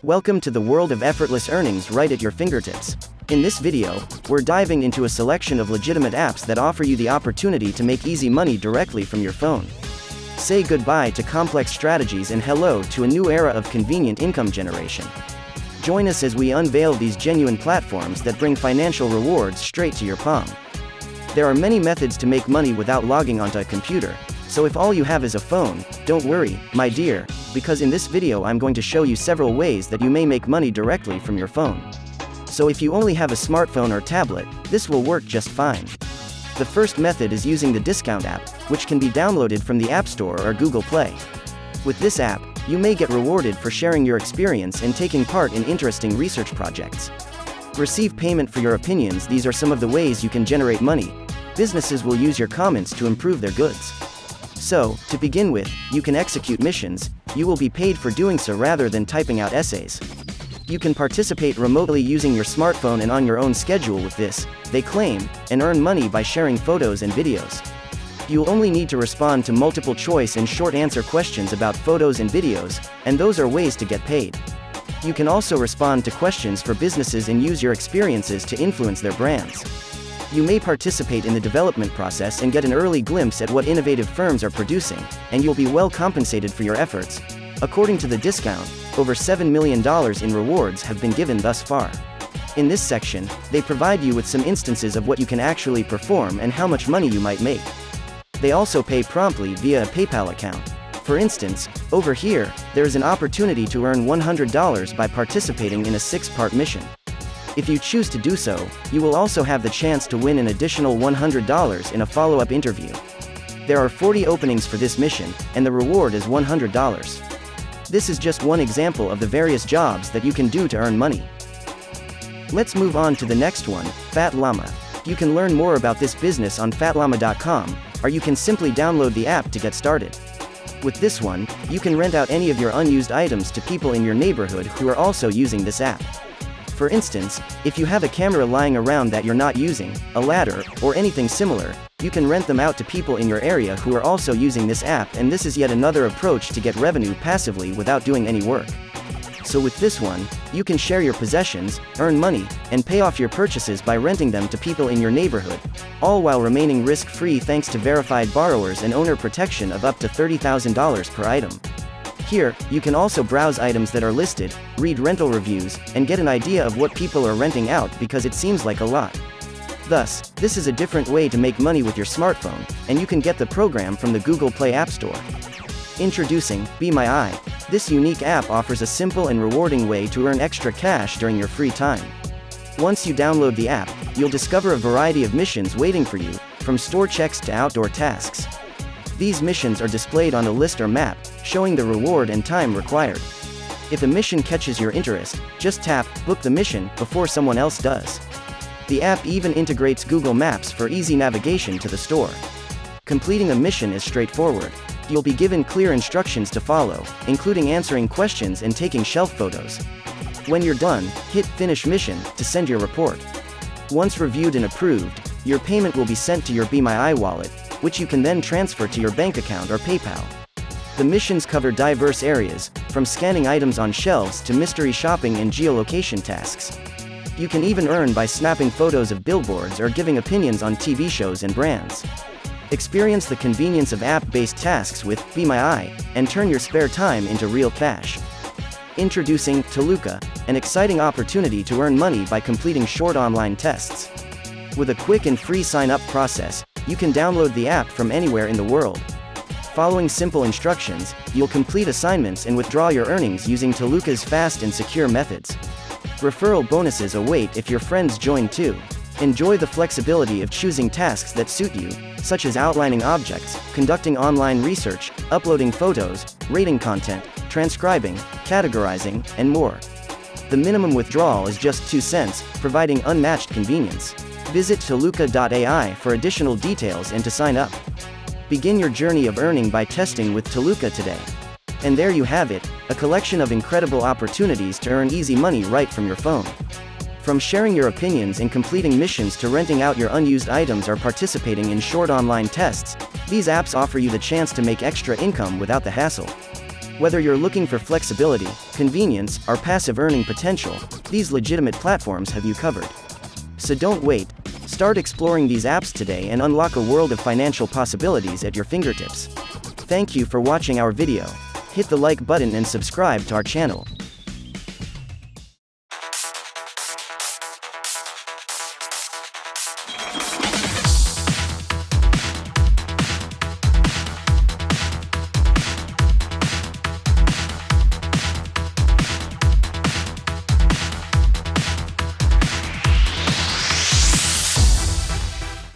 Welcome to the world of effortless earnings right at your fingertips. In this video, we're diving into a selection of legitimate apps that offer you the opportunity to make easy money directly from your phone. Say goodbye to complex strategies and hello to a new era of convenient income generation. Join us as we unveil these genuine platforms that bring financial rewards straight to your palm. There are many methods to make money without logging onto a computer, so if all you have is a phone, don't worry, my dear, because in this video I'm going to show you several ways that you may make money directly from your phone. So if you only have a smartphone or tablet, this will work just fine. The first method is using the Discount app, which can be downloaded from the App Store or Google Play. With this app, you may get rewarded for sharing your experience and taking part in interesting research projects. Receive payment for your opinions. These are some of the ways you can generate money. Businesses will use your comments to improve their goods. So, to begin with, you can execute missions. You will be paid for doing so rather than typing out essays. You can participate remotely using your smartphone and on your own schedule with this, they claim, and earn money by sharing photos and videos. You'll only need to respond to multiple choice and short answer questions about photos and videos, and those are ways to get paid. You can also respond to questions for businesses and use your experiences to influence their brands. You may participate in the development process and get an early glimpse at what innovative firms are producing, and you'll be well compensated for your efforts. According to the Discount, over $7 million in rewards have been given thus far. In this section, they provide you with some instances of what you can actually perform and how much money you might make. They also pay promptly via a PayPal account. For instance, over here, there is an opportunity to earn $100 by participating in a 6-part mission. If you choose to do so, you will also have the chance to win an additional $100 in a follow-up interview. There are 40 openings for this mission, and the reward is $100. This is just one example of the various jobs that you can do to earn money. Let's move on to the next one, Fat Llama. You can learn more about this business on fatllama.com, or you can simply download the app to get started. With this one, you can rent out any of your unused items to people in your neighborhood who are also using this app. For instance, if you have a camera lying around that you're not using, a ladder, or anything similar, you can rent them out to people in your area who are also using this app, and this is yet another approach to get revenue passively without doing any work. So with this one, you can share your possessions, earn money, and pay off your purchases by renting them to people in your neighborhood, all while remaining risk-free thanks to verified borrowers and owner protection of up to $30,000 per item. Here, you can also browse items that are listed, read rental reviews, and get an idea of what people are renting out because it seems like a lot. Thus, this is a different way to make money with your smartphone, and you can get the program from the Google Play App Store. Introducing Be My Eye. This unique app offers a simple and rewarding way to earn extra cash during your free time. Once you download the app, you'll discover a variety of missions waiting for you, from store checks to outdoor tasks. These missions are displayed on a list or map, showing the reward and time required. If a mission catches your interest, just tap Book the mission before someone else does. The app even integrates Google Maps for easy navigation to the store. Completing a mission is straightforward. You'll be given clear instructions to follow, including answering questions and taking shelf photos. When you're done, hit Finish Mission to send your report. Once reviewed and approved, your payment will be sent to your Be My Eye wallet, which you can then transfer to your bank account or PayPal. The missions cover diverse areas, from scanning items on shelves to mystery shopping and geolocation tasks. You can even earn by snapping photos of billboards or giving opinions on TV shows and brands. Experience the convenience of app-based tasks with Be My Eye, and turn your spare time into real cash. Introducing Toluca, an exciting opportunity to earn money by completing short online tests. With a quick and free sign-up process, you can download the app from anywhere in the world. Following simple instructions, you'll complete assignments and withdraw your earnings using Toluca's fast and secure methods. Referral bonuses await if your friends join too. Enjoy the flexibility of choosing tasks that suit you, such as outlining objects, conducting online research, uploading photos, rating content, transcribing, categorizing, and more. The minimum withdrawal is just 2 cents, providing unmatched convenience. Visit Toluca.ai for additional details and to sign up. Begin your journey of earning by testing with Toluca today. And there you have it, a collection of incredible opportunities to earn easy money right from your phone. From sharing your opinions and completing missions to renting out your unused items or participating in short online tests, these apps offer you the chance to make extra income without the hassle. Whether you're looking for flexibility, convenience, or passive earning potential, these legitimate platforms have you covered. So don't wait. Start exploring these apps today and unlock a world of financial possibilities at your fingertips. Thank you for watching our video. Hit the like button and subscribe to our channel.